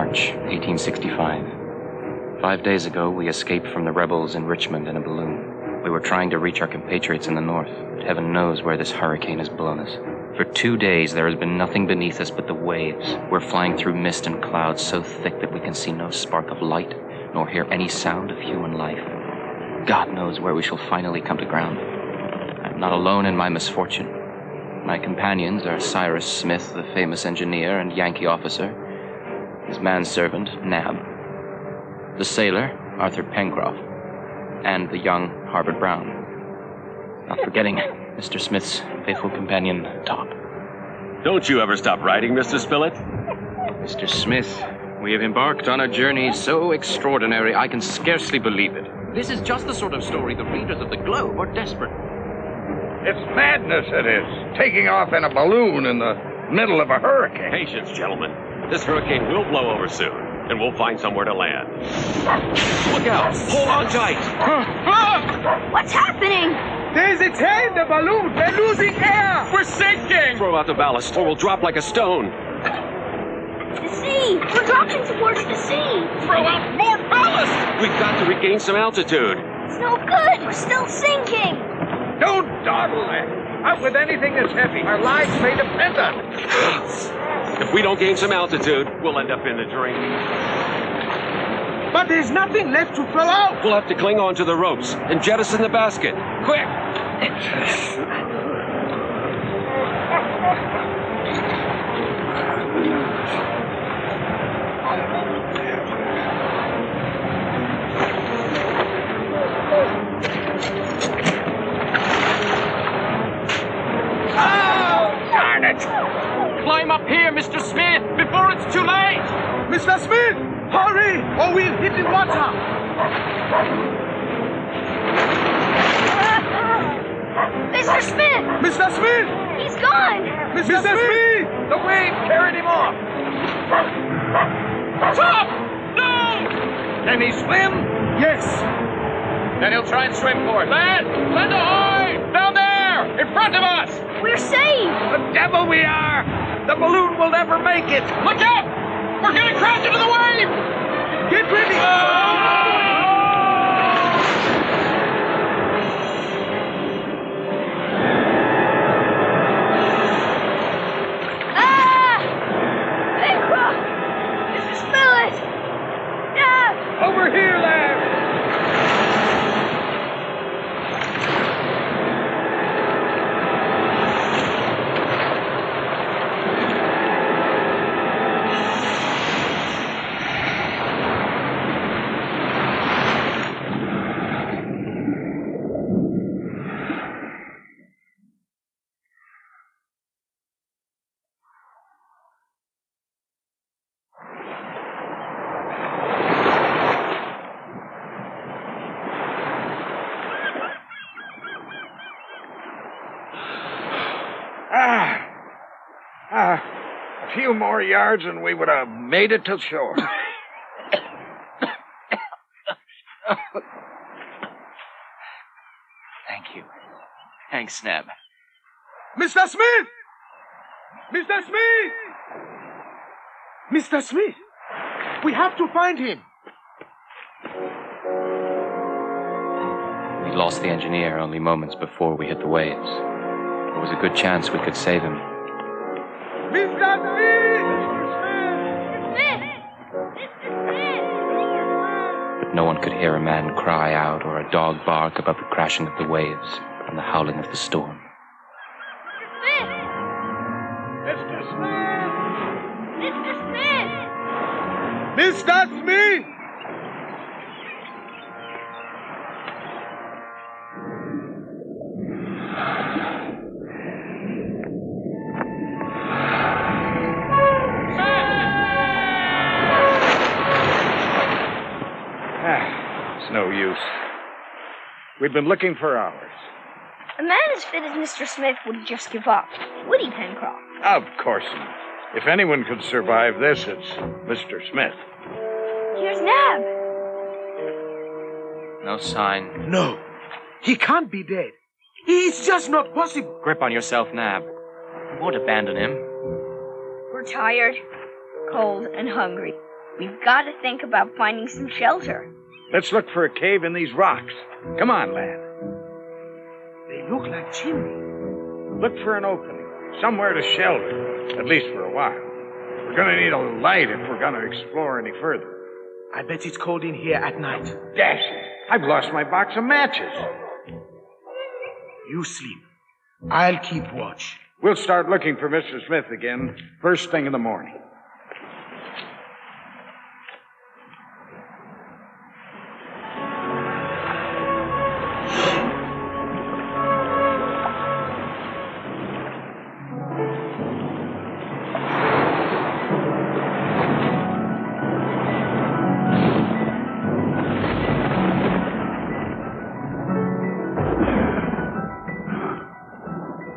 March, 1865. 5 days ago, we escaped from the rebels in Richmond in a balloon. We were trying to reach our compatriots in the north, but heaven knows where this hurricane has blown us. For 2 days, there has been nothing beneath us but the waves. We're flying through mist and clouds so thick that we can see no spark of light, nor hear any sound of human life. God knows where we shall finally come to ground. I'm not alone in my misfortune. My companions are Cyrus Smith, the famous engineer and Yankee officer, his manservant, Nab, the sailor, Arthur Pencroft, and the young Harvard Brown. Not forgetting Mr. Smith's faithful companion, Top. Don't you ever stop writing, Mr. Spilett? Mr. Smith, we have embarked on a journey so extraordinary I can scarcely believe it. This is just the sort of story the readers of the Globe are desperate. It's madness, it is. Taking off in a balloon in the middle of a hurricane. Patience, gentlemen. This hurricane will blow over soon, and we'll find somewhere to land. Look out! Hold on tight! What's happening? There's a tear in the balloon! We're losing air! We're sinking! Throw out the ballast, or we'll drop like a stone. The sea! We're dropping towards the sea! Throw out more ballast! We've got to regain some altitude. It's no good! We're still sinking! Don't dawdle, man. Out with anything that's heavy. Our lives may depend on it. If we don't gain some altitude, we'll end up in the drain. But there's nothing left to throw out! We'll have to cling on to the ropes and jettison the basket. Quick! Climb up here, Mr. Smith, before it's too late! Mr. Smith! Hurry, or we'll hit the water! Mr. Smith! Mr. Smith! He's gone! Mr. Smith! The wave carried him off. Top! No! Can he swim? Yes! Then he'll try and swim for it. Lad ahoy! Down there! In front of us! We're safe! The devil we are! The balloon will never make it. Look out! We're gonna crash into the wave! Get ready! Pencroft! Mr. Spilett! Yeah! Over here, lad! A few more yards and we would have made it to shore. Thank you. Thanks, Nab. Mr. Smith! Mr. Smith! Mr. Smith! We have to find him. We lost the engineer only moments before we hit the waves. There was a good chance we could save him. Mr. Smith! Smith! Mr. Smith! But no one could hear a man cry out or a dog bark above the crashing of the waves and the howling of the storm. Smith! Mr. Smith! Mr. Smith! Mr. Smith! It's no use. We've been looking for hours. A man as fit as Mr. Smith wouldn't just give up, would he, Pencroft? Of course not. If anyone could survive this, it's Mr. Smith. Here's Nab. No sign. No, he can't be dead. It's just not possible. Grip on yourself, Nab. We won't abandon him. We're tired, cold, and hungry. We've got to think about finding some shelter. Let's look for a cave in these rocks. Come on, lad. They look like chimneys. Look for an opening, somewhere to shelter, at least for a while. We're going to need a light if we're going to explore any further. I bet it's cold in here at night. Dash it! I've lost my box of matches. You sleep. I'll keep watch. We'll start looking for Mr. Smith again first thing in the morning.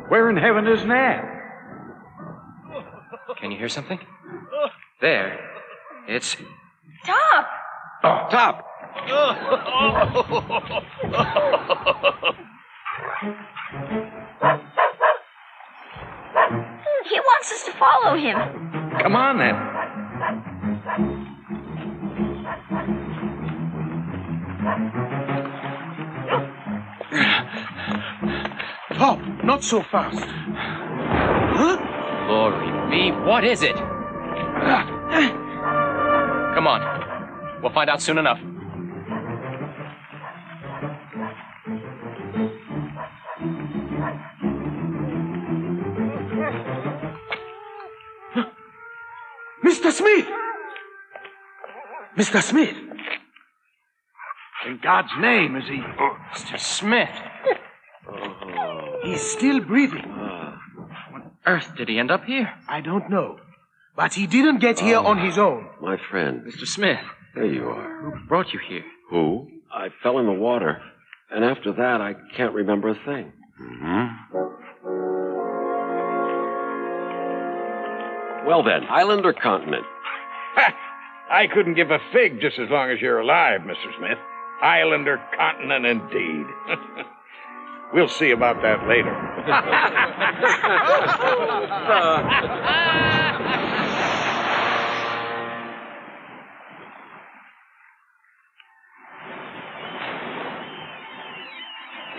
Where in heaven is Nat? Can you hear something? There. It's... Top! Oh, Top! He wants us to follow him. Come on, then. Top, not so fast. Huh? Glory be, what is it? Come on. We'll find out soon enough. Mr. Smith! Mr. Smith! In God's name, is he... Mr. Smith! He's still breathing. What on earth did he end up here? I don't know. But he didn't get here on his own. My friend. Mr. Smith, There you are. who brought you here? Who? I fell in the water. And after that, I can't remember a thing. Well then, island or continent? Ha! I couldn't give a fig just as long as you're alive, Mr. Smith. Island or continent, indeed. We'll see about that later.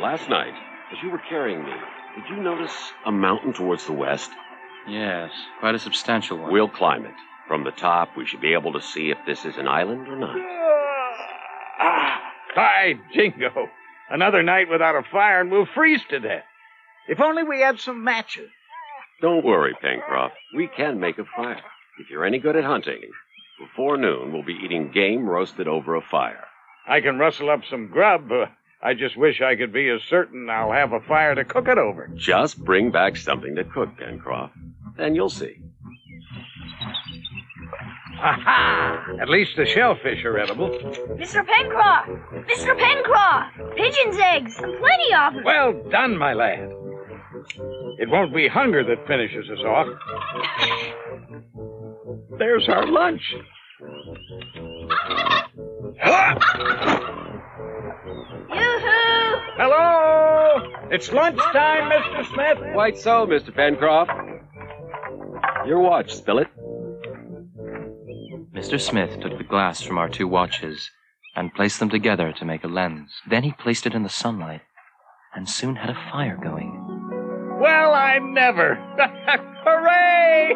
Last night, as you were carrying me, did you notice a mountain towards the west? Yes, quite a substantial one. We'll climb it. From the top, we should be able to see if this is an island or not. By jingo. Another night without a fire and we'll freeze to death. If only we had some matches. Don't worry, Pencroft. We can make a fire. If you're any good at hunting, before noon, we'll be eating game roasted over a fire. I can rustle up some grub. I just wish I could be as certain I'll have a fire to cook it over. Just bring back something to cook, Pencroft. Then you'll see. Aha! At least the shellfish are edible. Mr. Pencroft! Mr. Pencroft! Pigeon's eggs! And plenty of them! Well done, my lad. It won't be hunger that finishes us off. There's our lunch. Yoo-hoo! Hello! It's lunchtime, Mr. Smith. Quite so, Mr. Pencroft. Your watch, Spilett. Mr. Smith took the glass from our two watches and placed them together to make a lens. Then he placed it in the sunlight and soon had a fire going. Well, I never. Hooray!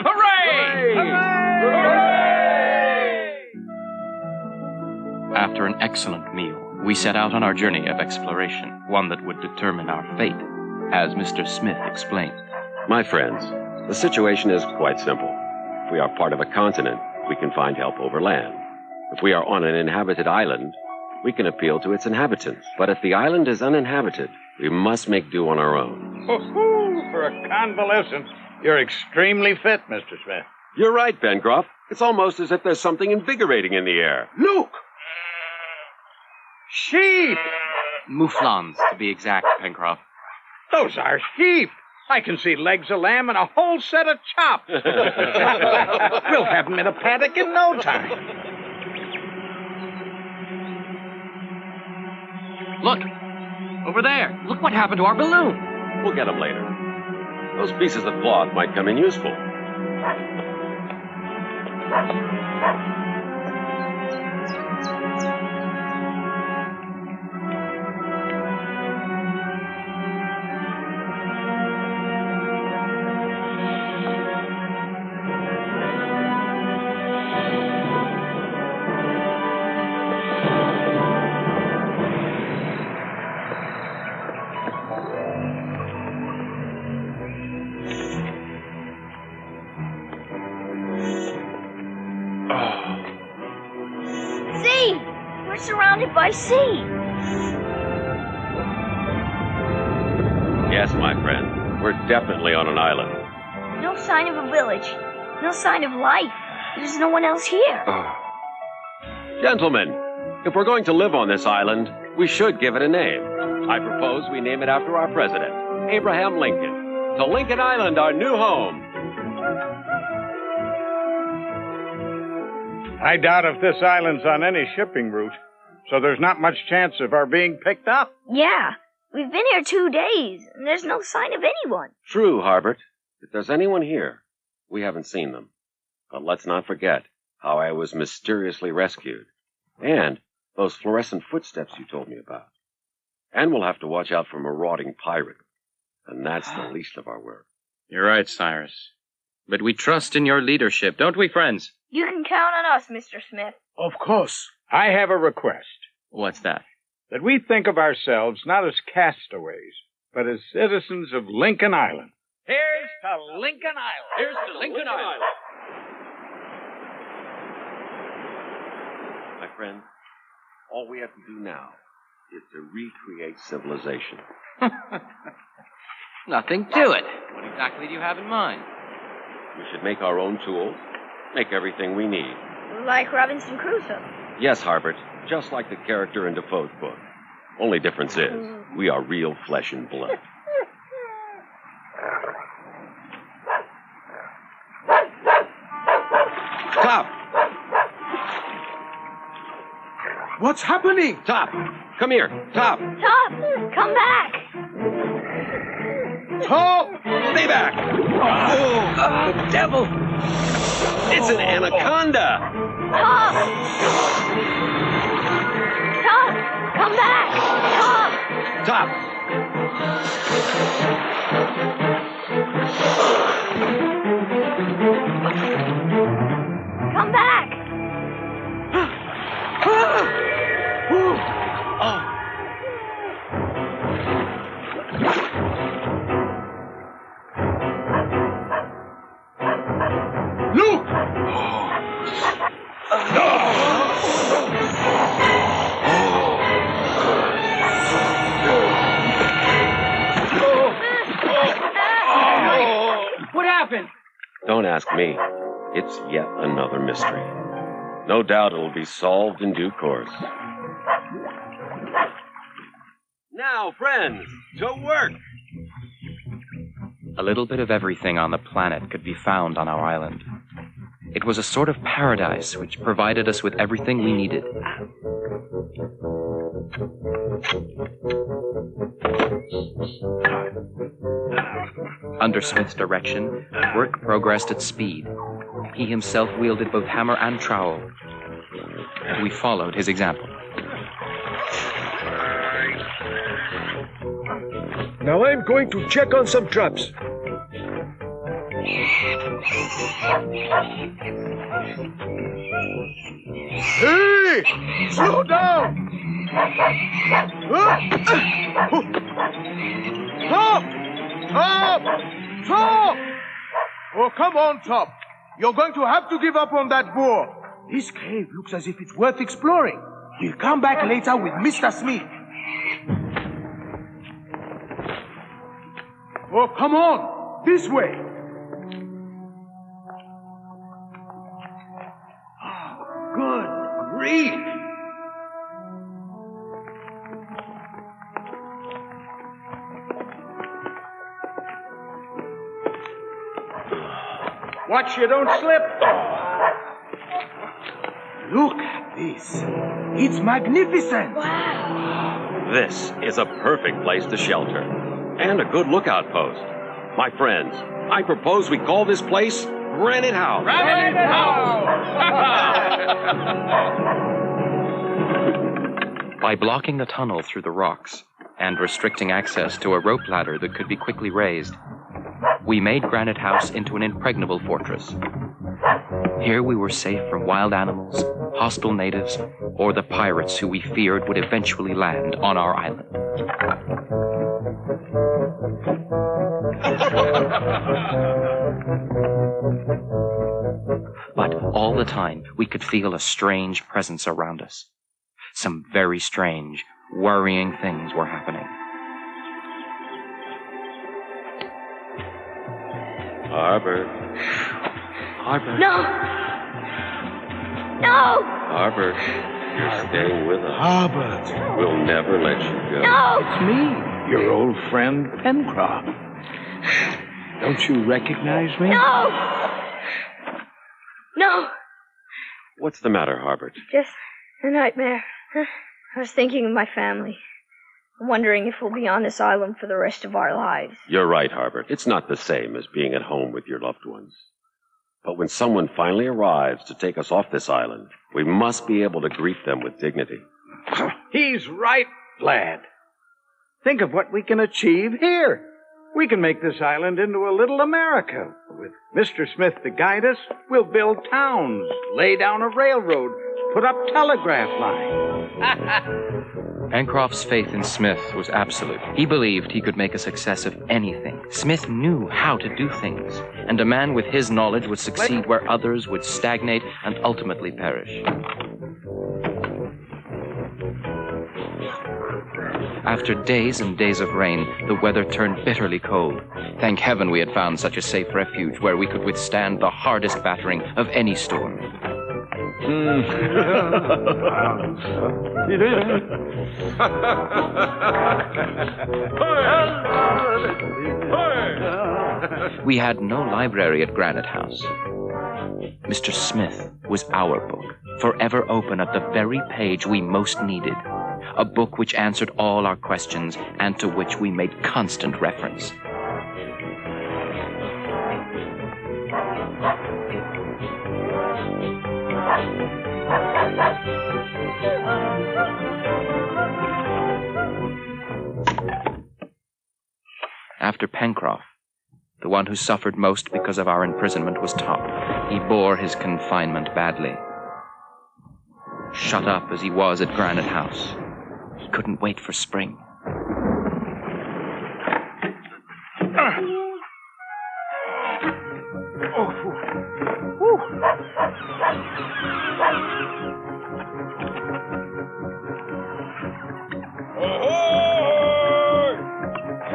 Hooray! Hooray! After an excellent meal, we set out on our journey of exploration, one that would determine our fate, as Mr. Smith explained. My friends, the situation is quite simple. If we are part of a continent, we can find help over land. If we are on an inhabited island, we can appeal to its inhabitants. But if the island is uninhabited, we must make do on our own. For a convalescent, you're extremely fit, Mr. Smith. You're right, Pencroft. It's almost as if there's something invigorating in the air. Look! Sheep! Mouflons, to be exact, Pencroft. Those are sheep. I can see legs of lamb and a whole set of chops. We'll have them in a paddock in no time. Look! Over there! Look what happened to our balloon! We'll get them later. Those pieces of cloth might come in useful. See! We're surrounded by sea. Yes, my friend. We're definitely on an island. No sign of a village. No sign of life. There's no one else here. Gentlemen, if we're going to live on this island, we should give it a name. I propose we name it after our president, Abraham Lincoln. To Lincoln Island, our new home. I doubt if this island's on any shipping route, so there's not much chance of our being picked up. Yeah, we've been here 2 days, and there's no sign of anyone. True, Harbert. If there's anyone here, we haven't seen them. But let's not forget how I was mysteriously rescued. And those fluorescent footsteps you told me about. And we'll have to watch out for marauding pirates. And that's the least of our work. You're right, Cyrus. But we trust in your leadership, don't we, friends? You can count on us, Mr. Smith. Of course. I have a request. What's that? That we think of ourselves not as castaways, but as citizens of Lincoln Island. Here's to Lincoln Island. Here's to Lincoln Island. My friend, all we have to do now is to recreate civilization. Nothing to it. What exactly do you have in mind? We should make our own tools, make everything we need. Like Robinson Crusoe. Yes, Harbert, just like the character in Defoe's book. Only difference is, we are real flesh and blood. Top! What's happening? Top! Come here, Top! Top, come back. Top! Stay back! Oh, the devil! It's an anaconda! Top! Top, come back. Top! Top! Come back. Look! What happened? Don't ask me. It's yet another mystery. No doubt it'll be solved in due course. Now, friends, to work! A little bit of everything on the planet could be found on our island. It was a sort of paradise which provided us with everything we needed. Under Smith's direction, work progressed at speed. He himself wielded both hammer and trowel. We followed his example. Now I'm going to check on some traps. Hey! Slow down! Top! Top! Top! Oh, come on, Top. You're going to have to give up on that boar. This cave looks as if it's worth exploring. We'll come back later with Mr. Smith. Oh, come on. This way. Oh, good grief. Watch you don't slip. Look at this. It's magnificent. Wow. This is a perfect place to shelter. And a good lookout post. My friends, I propose we call this place Granite House. Granite House! By blocking the tunnel through the rocks and restricting access to a rope ladder that could be quickly raised, we made Granite House into an impregnable fortress. Here we were safe from wild animals, hostile natives, or the pirates who we feared would eventually land on our island. But all the time, we could feel a strange presence around us. Some very strange, worrying things were happening. Harbert. Harbert. No! No! Harbert, you're staying with us. Albert. We'll never let you go. No! It's me, your old friend Pencroff. Don't you recognize me? No! No! What's the matter, Harbert? Just a nightmare. I was thinking of my family. I'm wondering if we'll be on this island for the rest of our lives. You're right, Harbert. It's not the same as being at home with your loved ones. But when someone finally arrives to take us off this island, we must be able to greet them with dignity. He's right, lad. Think of what we can achieve here. We can make this island into a little America. With Mr. Smith to guide us, we'll build towns, lay down a railroad, put up telegraph lines. Pencroff's faith in Smith was absolute. He believed he could make a success of anything. Smith knew how to do things, and a man with his knowledge would succeed where others would stagnate and ultimately perish. After days and days of rain, the weather turned bitterly cold. Thank heaven we had found such a safe refuge where we could withstand the hardest battering of any storm. We had no library at Granite House. Mr. Smith was our book, forever open at the very page we most needed. A book which answered all our questions and to which we made constant reference. After Pencroff, the one who suffered most because of our imprisonment was Top. He bore his confinement badly. Shut up as he was at Granite House, he couldn't wait for spring.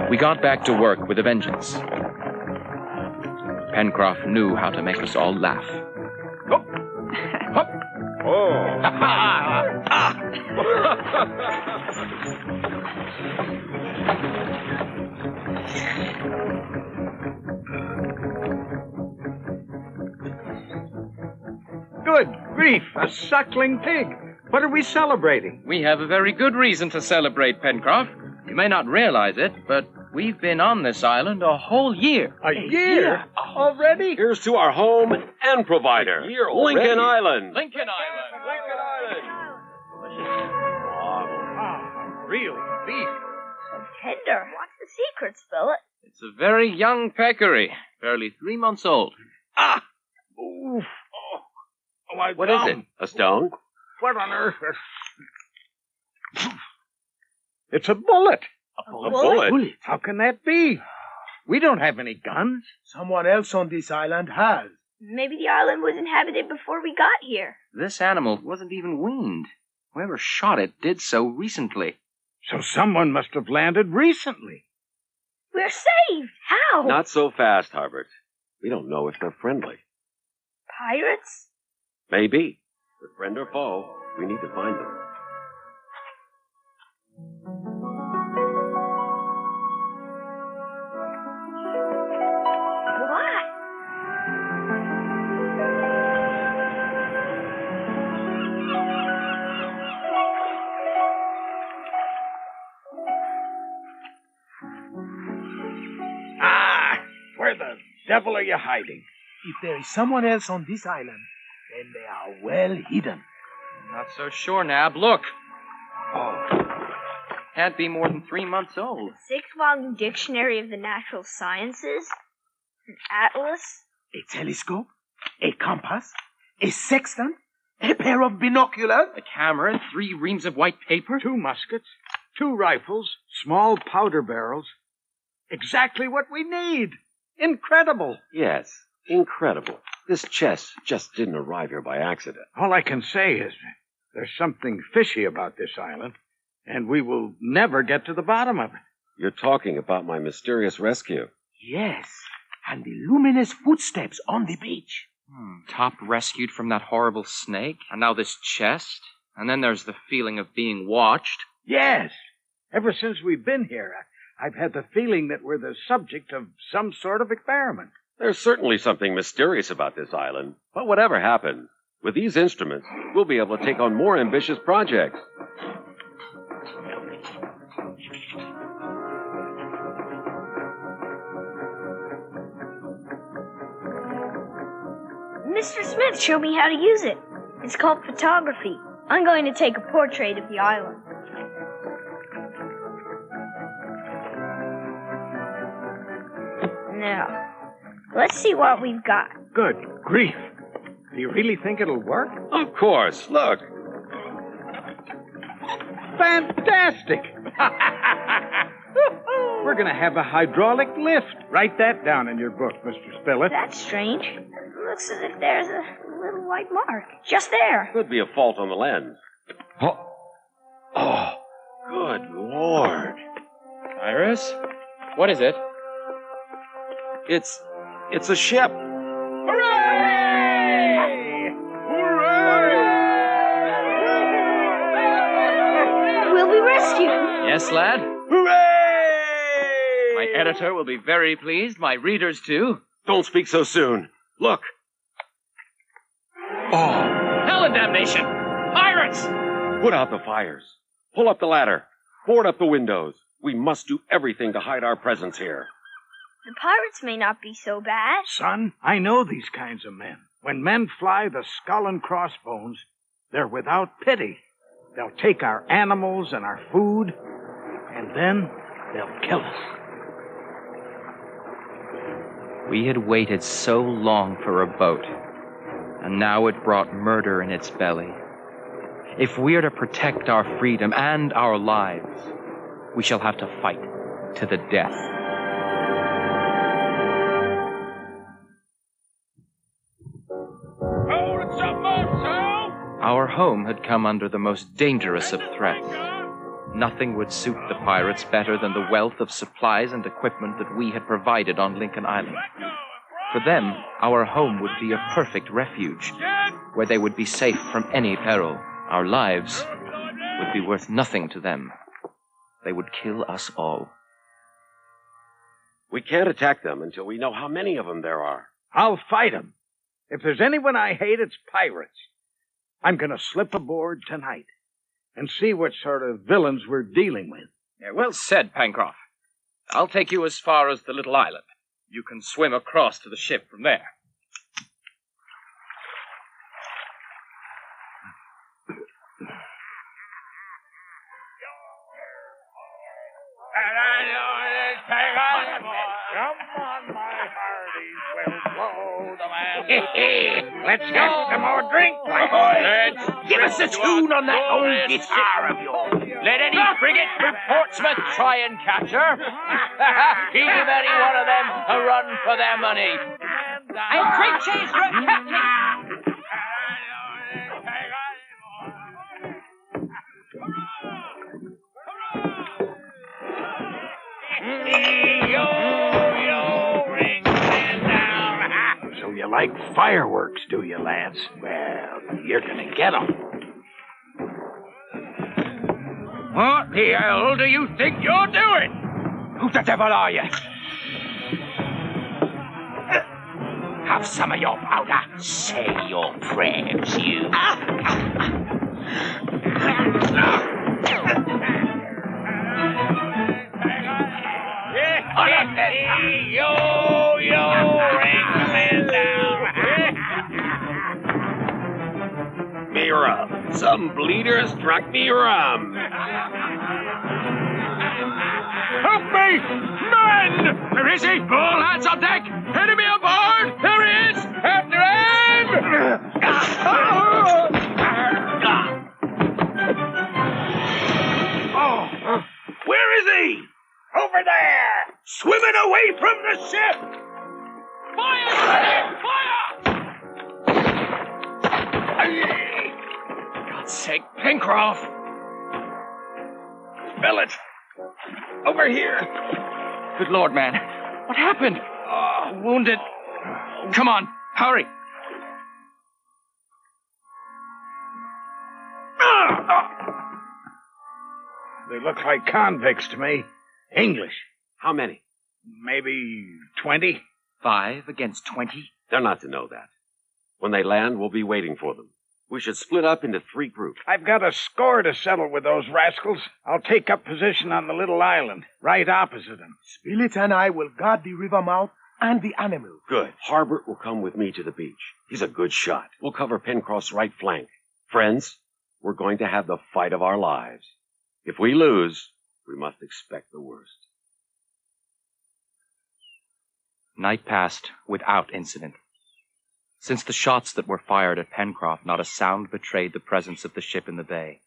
We got back to work with a vengeance. Pencroff knew how to make us all laugh. Good grief, a suckling pig. What are we celebrating? We have a very good reason to celebrate, Pencroff. You may not realize it, but we've been on this island a whole year. A year? Already? Here's to our home and provider, Lincoln Island. Lincoln Island. Real beef. So tender. What's the secret, Philip? It's a very young peccary, barely 3 months old. Ah! Oof. Oh, my What is it? A stone? What on earth? It's a bullet. A bullet? How can that be? We don't have any guns. Someone else on this island has. Maybe the island was inhabited before we got here. This animal wasn't even weaned. Whoever shot it did so recently. So someone must have landed recently. We're saved. How? Not so fast, Harbert. We don't know if they're friendly. Pirates? Maybe. But friend or foe, we need to find them. What? Ah, where the devil are you hiding? If there is someone else on this island, then they are well hidden. Not so sure, Nab. Look. Oh. Can't be more than 3 months old. 6-volume dictionary of the natural sciences? An atlas? A telescope? A compass? A sextant? A pair of binoculars? A camera, 3 reams of white paper. 2 muskets, 2 rifles, small powder barrels. Exactly what we need. Incredible. Yes, incredible. This chest just didn't arrive here by accident. All I can say is there's something fishy about this island, and we will never get to the bottom of it. You're talking about my mysterious rescue. Yes, and the luminous footsteps on the beach. Top rescued from that horrible snake, and now this chest, and then there's the feeling of being watched. Yes. Ever since we've been here, I've had the feeling that we're the subject of some sort of experiment. There's certainly something mysterious about this island. But whatever happens, with these instruments, we'll be able to take on more ambitious projects. Mr. Smith showed me how to use it. It's called photography. I'm going to take a portrait of the island. Now, let's see what we've got. Good grief. Do you really think it'll work? Of course. Look. Fantastic! We're going to have a hydraulic lift. Write that down in your book, Mr. Spilett. That's strange. It looks as if there's a little white mark. Just there. Could be a fault on the lens. Oh, good Lord. Cyrus? What is it? It's a ship. We'll be rescued. Yes, lad? Hooray! My editor will be very pleased. My readers, too. Don't speak so soon. Look. Oh, Hell and damnation! Pirates! put out the fires. Pull up the ladder. Board up the windows. We must do everything to hide our presence here. The pirates may not be so bad. Son, I know these kinds of men. When men fly the skull and crossbones, they're without pity. They'll take our animals and our food, and then they'll kill us. We had waited so long for a boat, and now it brought murder in its belly. If we are to protect our freedom and our lives, we shall have to fight to the death. Our home had come under the most dangerous of threats. Nothing would suit the pirates better than the wealth of supplies and equipment that we had provided on Lincoln Island. For them, our home would be a perfect refuge, where they would be safe from any peril. Our lives would be worth nothing to them. They would kill us all. We can't attack them until we know how many of them there are. I'll fight them. If there's anyone I hate, it's pirates. I'm going to slip aboard tonight and see what sort of villains we're dealing with. Yeah, well said, Pencroff. I'll take you as far as the little island. You can swim across to the ship from there. Come on, my hearties. We'll blow the man. Let's get some more drink, my boys. Give us a tune on that old guitar of yours. Let any frigate from Portsmouth try and catch her. Give any one of them a run for their money. And creatures, your captain. So you like fireworks, do you, lads? Well, you're going to get them. What the hell do you think you're doing? Who the devil are you? Have some of your powder. Say your prayers, you. Yo, ring the man down. me rum. Some bleeder's drunk me rum. Help me! Men! Where is he? All hands on deck! Enemy aboard! There he is! After him! Where is he? Over there! Swimming away from the ship! Fire! Fire! God's sake, Pencroff! Spell it! Over here! Good Lord, man. What happened? Wounded. Come on, hurry. They look like convicts to me. English. How many? Maybe 20. 5 against 20? They're not to know that. When they land, we'll be waiting for them. We should split up into 3 groups. I've got a score to settle with those rascals. I'll take up position on the little island, right opposite them. Spilett and I will guard the river mouth and the animals. Good. Harbert will come with me to the beach. He's a good shot. We'll cover Pencroff's right flank. Friends, we're going to have the fight of our lives. If we lose, we must expect the worst. Night passed without incident. Since the shots that were fired at Pencroff, not a sound betrayed the presence of the ship in the bay.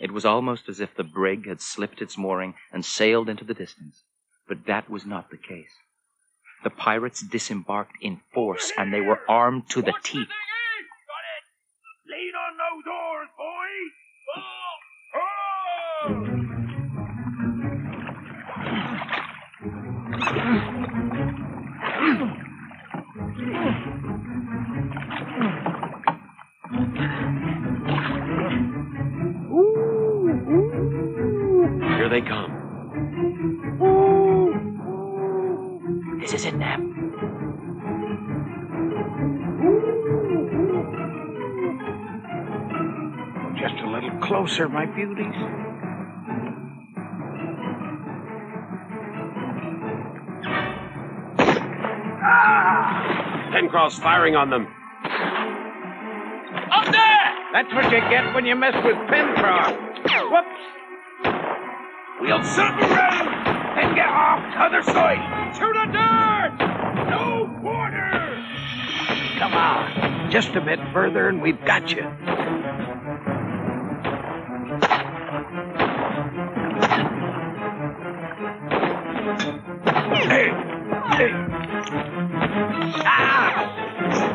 It was almost as if the brig had slipped its mooring and sailed into the distance. But that was not the case. The pirates disembarked in force, and they were armed to the teeth. Got it! Lean on those oars, boys! Here they come. This is it, Nab. Just a little closer, my beauties. Pencroff's firing on them. Up there! That's what you get when you mess with Pencroff. Whoops! We'll circle round and get off the other side. To the dirt! No quarter! Come on. Just a bit further and we've got you.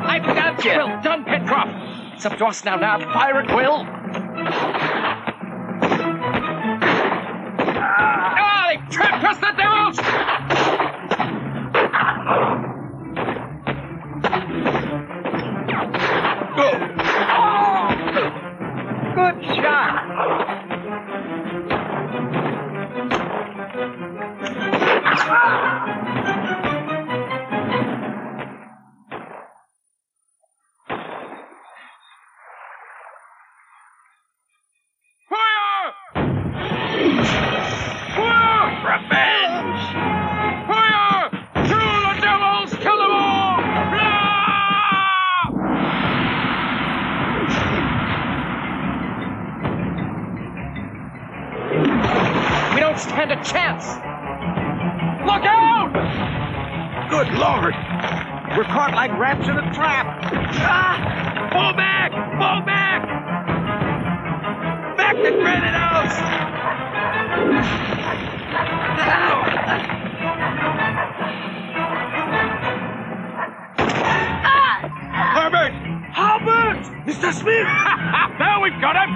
I've got you! Well done, Pencroff! It's up to us now, Fire at will! They've trapped us, the devils! Good shot. Stand a chance! Look out! Good Lord. We're caught like rats in a trap. Fall back! Fall back! Back to Granite House! Herbert! Herbert! Mr. Smith! Now we've got him!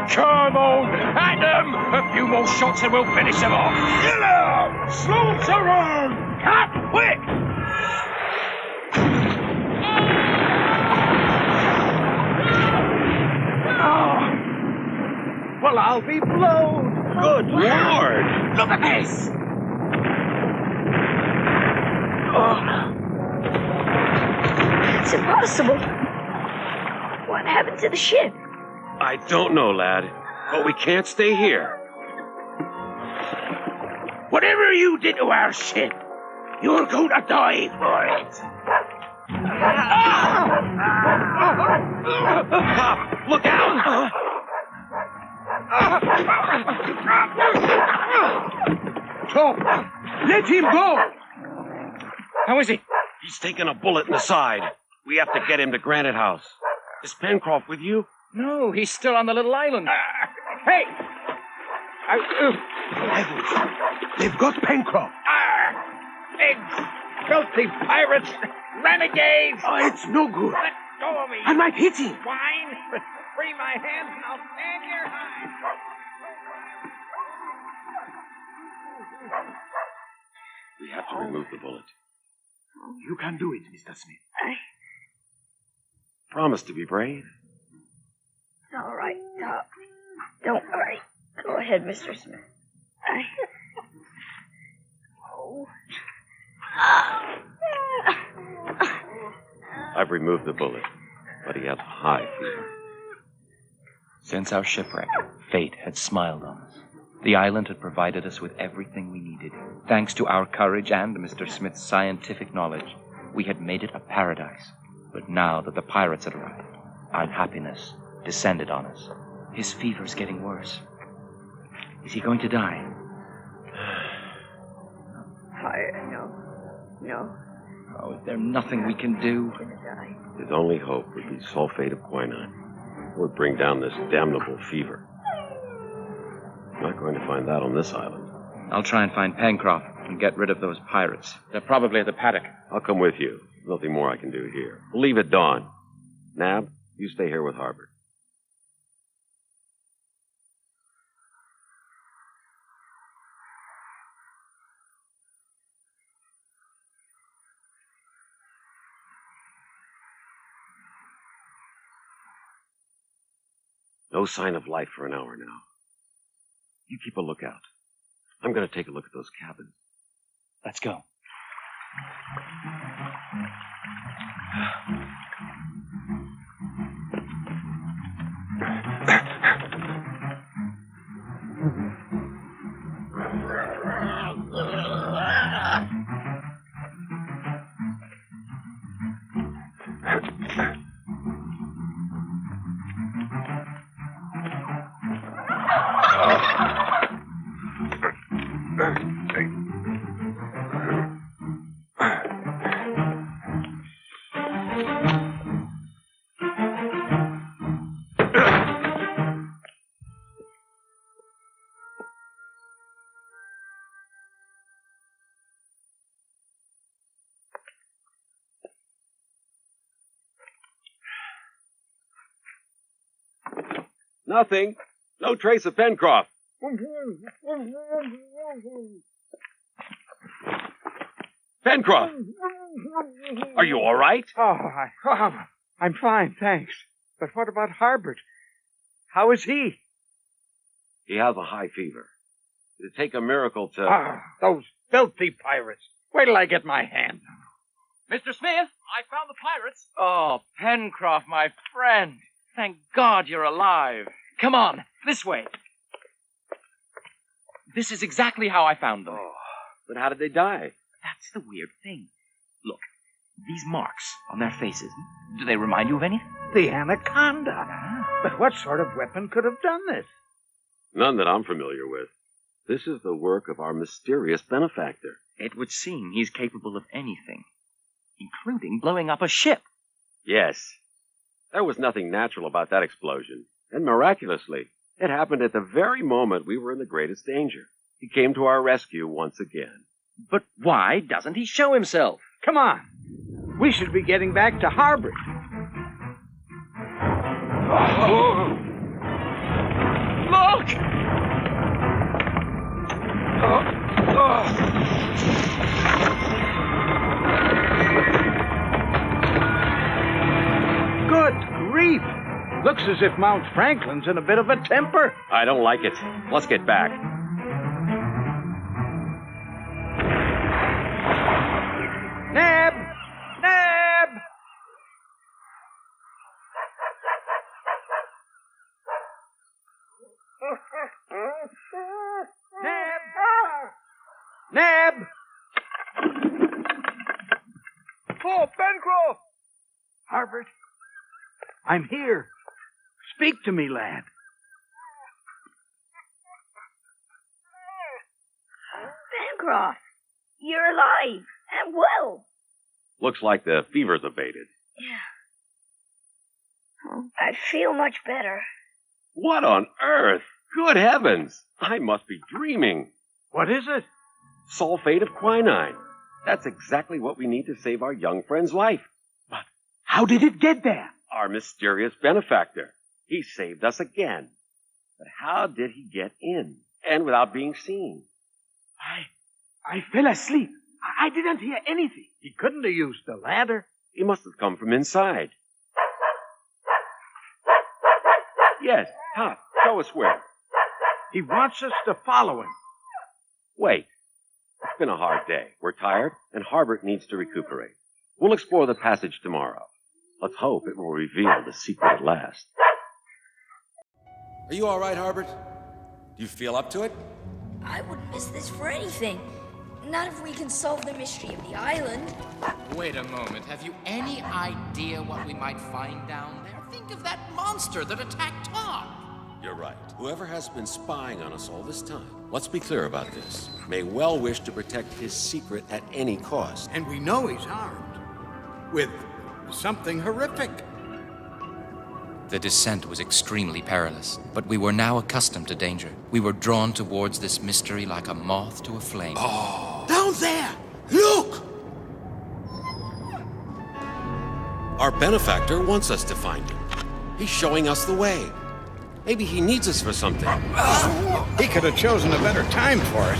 Come on, Adam! A few more shots and we'll finish them off. Yellow! Slow around! Cut! Quick! Oh. Well, I'll be blown. Good Lord! Look at this! It's impossible. What happened to the ship? I don't know, lad, but we can't stay here. Whatever you did to our ship, You're going to die for it. Look out! Top, let him go. How is he? He's taken a bullet in the side. We have to get him to Granite House. Is Pencroft with you? No, he's still on the little island. Hey! Heavens, they've got Pencroft. Pigs! Filthy pirates! Renegades! Oh, it's no good. Let go of me! I might hit him. Swine! Free my hands and I'll tan your hide! We have to remove the bullet. You can do it, Mr. Smith. Promise to be brave. It's all right, Doc. Don't worry. Go ahead, Mr. Smith. Oh. I've removed the bullet, but he has high fever. Since our shipwreck, fate had smiled on us. The island had provided us with everything we needed. Thanks to our courage and Mr. Smith's scientific knowledge, we had made it a paradise. But now that the pirates had arrived, unhappiness descended on us. His fever's getting worse. Is he going to die? Fire, no. Oh, is there nothing we can do? I'm gonna die. His only hope would be sulfate of quinine. It would bring down this damnable fever. I'm not going to find that on this island. I'll try and find Pencroft and get rid of those pirates. They're probably at the paddock. I'll come with you. Nothing more I can do here. We'll leave at dawn. Nab, you stay here with Harbert. No sign of life for an hour now. You keep a lookout. I'm going to take a look at those cabins. Let's go. Nothing. No trace of Pencroft. Pencroft! Are you all right? I'm fine, thanks. But what about Harbert? How is he? He has a high fever. It'd take a miracle to... Those filthy pirates. Wait till I get my hands on them. Mr. Smith, I found the pirates. Oh, Pencroft, my friend. Thank God you're alive. Come on, this way. This is exactly how I found them. Oh, but how did they die? That's the weird thing. Look, these marks on their faces, do they remind you of anything? The anaconda. But what sort of weapon could have done this? None that I'm familiar with. This is the work of our mysterious benefactor. It would seem he's capable of anything, including blowing up a ship. Yes. There was nothing natural about that explosion. And miraculously, it happened at the very moment we were in the greatest danger. He came to our rescue once again. But why doesn't he show himself? Come on. We should be getting back to Harbert. Look! Good grief! Looks as if Mount Franklin's in a bit of a temper. I don't like it. Let's get back. Nab! Nab! Nab! Nab! Oh, Pencroff! Harbert, I'm here. Speak to me, lad. Pencroff, you're alive and well. Looks like the fever's abated. Yeah. Oh, I feel much better. What on earth? Good heavens! I must be dreaming. What is it? Sulfate of quinine. That's exactly what we need to save our young friend's life. But how did it get there? Our mysterious benefactor. He saved us again. But how did he get in? And without being seen? I fell asleep. I didn't hear anything. He couldn't have used the ladder. He must have come from inside. Yes, Top, show us where. He wants us to follow him. Wait. It's been a hard day. We're tired, and Harbert needs to recuperate. We'll explore the passage tomorrow. Let's hope it will reveal the secret at last. Are you all right, Harbert? Do you feel up to it? I wouldn't miss this for anything. Not if we can solve the mystery of the island. Wait a moment. Have you any idea what we might find down there? Think of that monster that attacked Tom. You're right. Whoever has been spying on us all this time, let's be clear about this, may well wish to protect his secret at any cost. And we know he's armed with something horrific. The descent was extremely perilous, but we were now accustomed to danger. We were drawn towards this mystery like a moth to a flame. Oh. Down there! Look! Our benefactor wants us to find him. He's showing us the way. Maybe he needs us for something. He could have chosen a better time for it.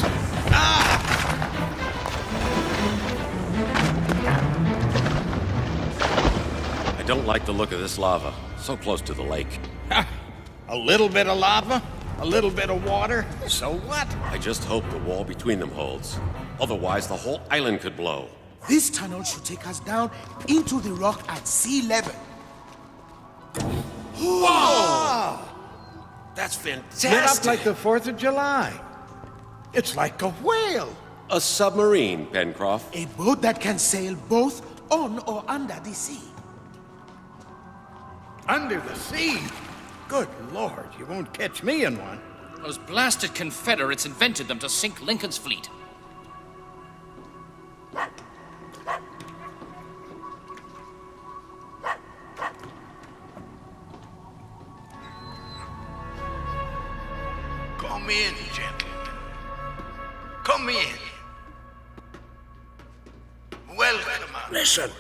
I don't like the look of this lava. So close to the lake. A little bit of lava, a little bit of water, so what? I just hope the wall between them holds. Otherwise, the whole island could blow. This tunnel should take us down into the rock at sea level. Whoa! That's fantastic! Lit up like the 4th of July. It's like a whale. A submarine, Pencroff. A boat that can sail both on or under the sea. Under the sea? Good Lord, you won't catch me in one. Those blasted Confederates invented them to sink Lincoln's fleet. Come in, gentlemen. Come in. Welcome. Listen.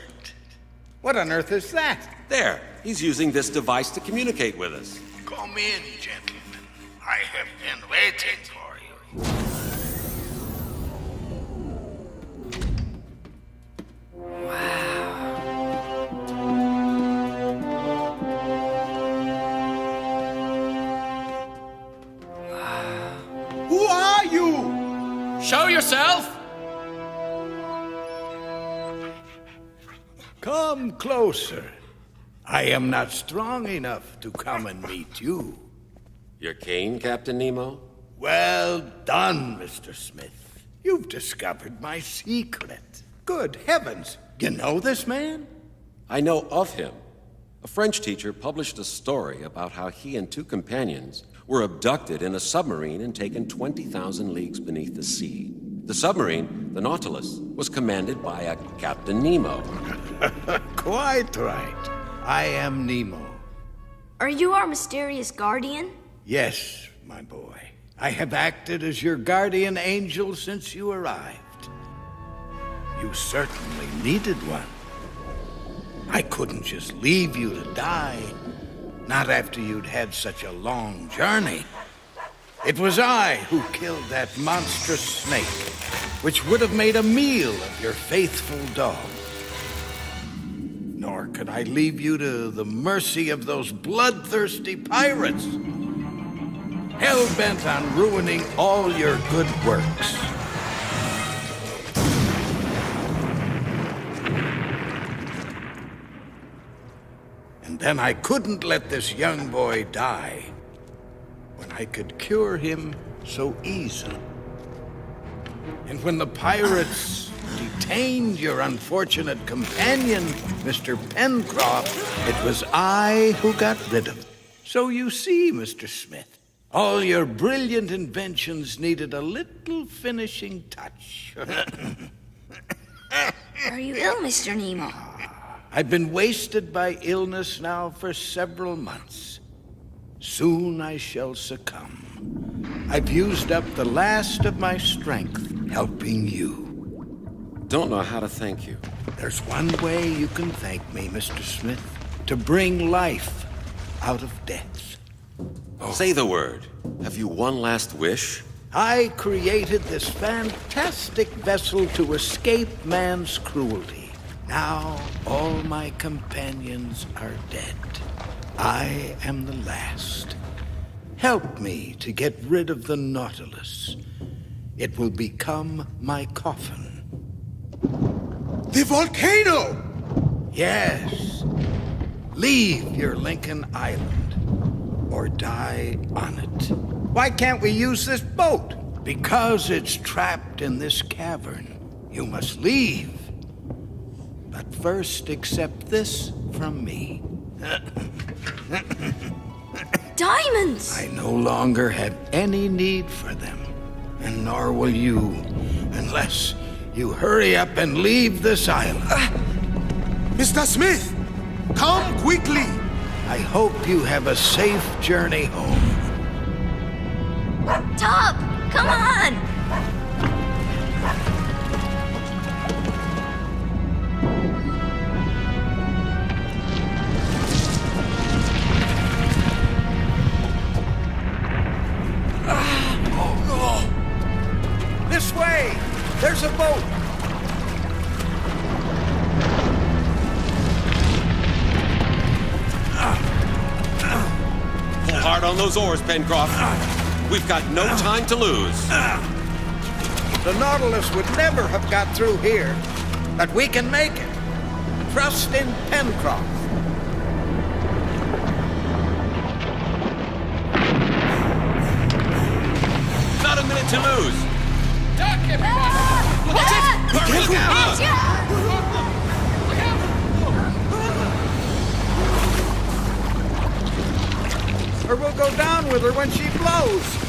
What on earth is that? There, he's using this device to communicate with us. Come in, gentlemen. I have been waiting for you. Who are you? Show yourself! Come closer. I am not strong enough to come and meet you. Your cane, Captain Nemo? Well done, Mr. Smith. You've discovered my secret. Good heavens. You know this man? I know of him. A French teacher published a story about how he and 2 companions were abducted in a submarine and taken 20,000 leagues beneath the sea. The submarine, the Nautilus, was commanded by a Captain Nemo. Quite right. I am Nemo. Are you our mysterious guardian? Yes, my boy. I have acted as your guardian angel since you arrived. You certainly needed one. I couldn't just leave you to die, not after you'd had such a long journey. It was I who killed that monstrous snake, which would have made a meal of your faithful dog. Nor could I leave you to the mercy of those bloodthirsty pirates, hell-bent on ruining all your good works. And then I couldn't let this young boy die when I could cure him so easily. And when the pirates contained your unfortunate companion, Mr. Pencroft, it was I who got rid of him. So you see, Mr. Smith, all your brilliant inventions needed a little finishing touch. Are you ill, Mr. Nemo? I've been wasted by illness now for several months. Soon I shall succumb. I've used up the last of my strength helping you. Don't know how to thank you. There's one way you can thank me, Mr. Smith. To bring life out of death. Say the word. Have you one last wish? I created this fantastic vessel to escape man's cruelty. Now all my companions are dead. I am the last. Help me to get rid of the Nautilus. It will become my coffin. The volcano! Yes. Leave your Lincoln Island, or die on it. Why can't we use this boat? Because it's trapped in this cavern. You must leave. But first accept this from me. Diamonds! I no longer have any need for them, and nor will you, unless you hurry up and leave this island. Mr. Smith, come quickly! I hope you have a safe journey home. Top, come on! This way! There's a boat! Pull hard on those oars, Pencroft. We've got no time to lose. The Nautilus would never have got through here, but we can make it. Trust in Pencroft. Not a minute to lose. Duck, everyone! Look at it! Look out! Or we'll go down with her when she blows.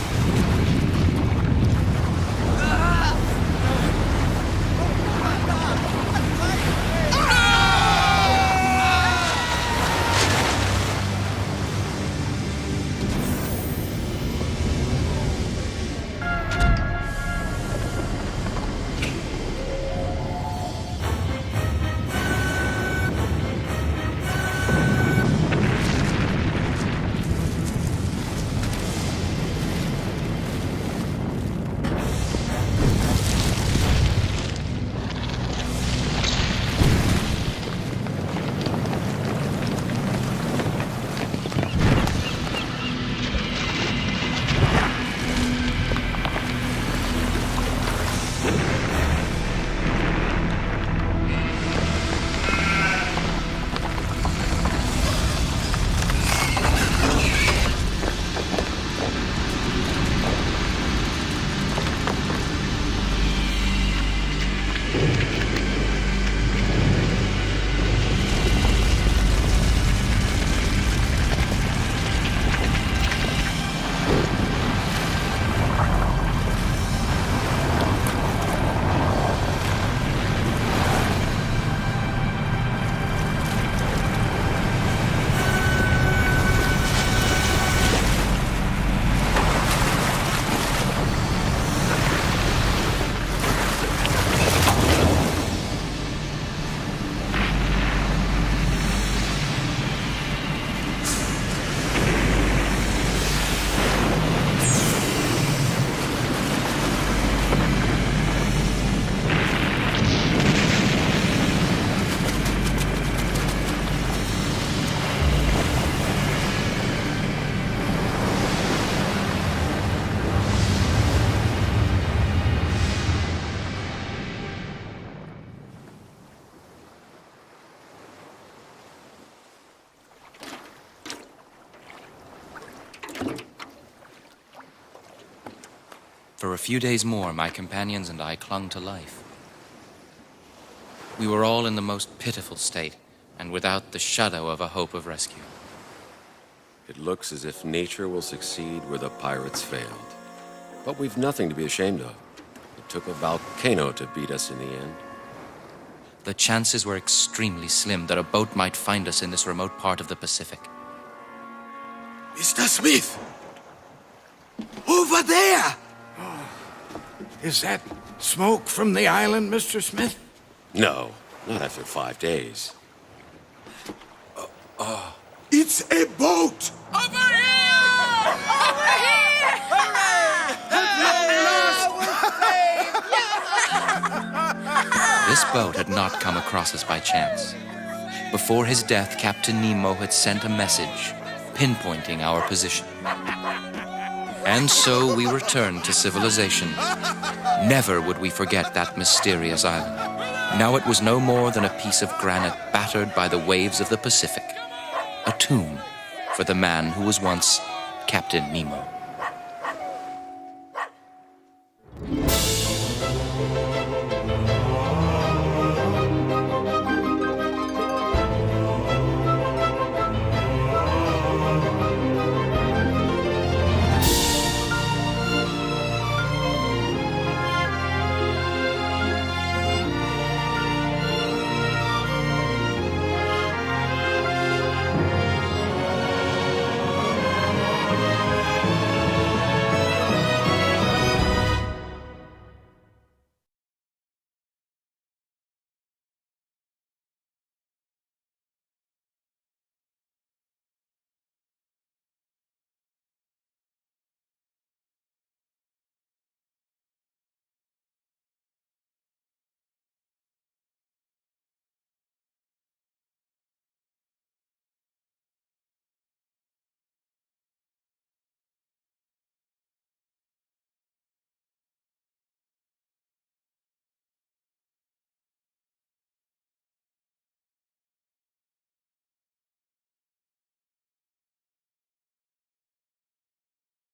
For a few days more, my companions and I clung to life. We were all in the most pitiful state, and without the shadow of a hope of rescue. It looks as if nature will succeed where the pirates failed. But we've nothing to be ashamed of. It took a volcano to beat us in the end. The chances were extremely slim that a boat might find us in this remote part of the Pacific. Mr. Smith! Over there! Oh, is that smoke from the island, Mr. Smith? No, not after 5 days. It's a boat! Over here! Over here! This boat had not come across us by chance. Before his death, Captain Nemo had sent a message pinpointing our position. And so we returned to civilization. Never would we forget that mysterious island. Now it was no more than a piece of granite battered by the waves of the Pacific. A tomb for the man who was once Captain Nemo.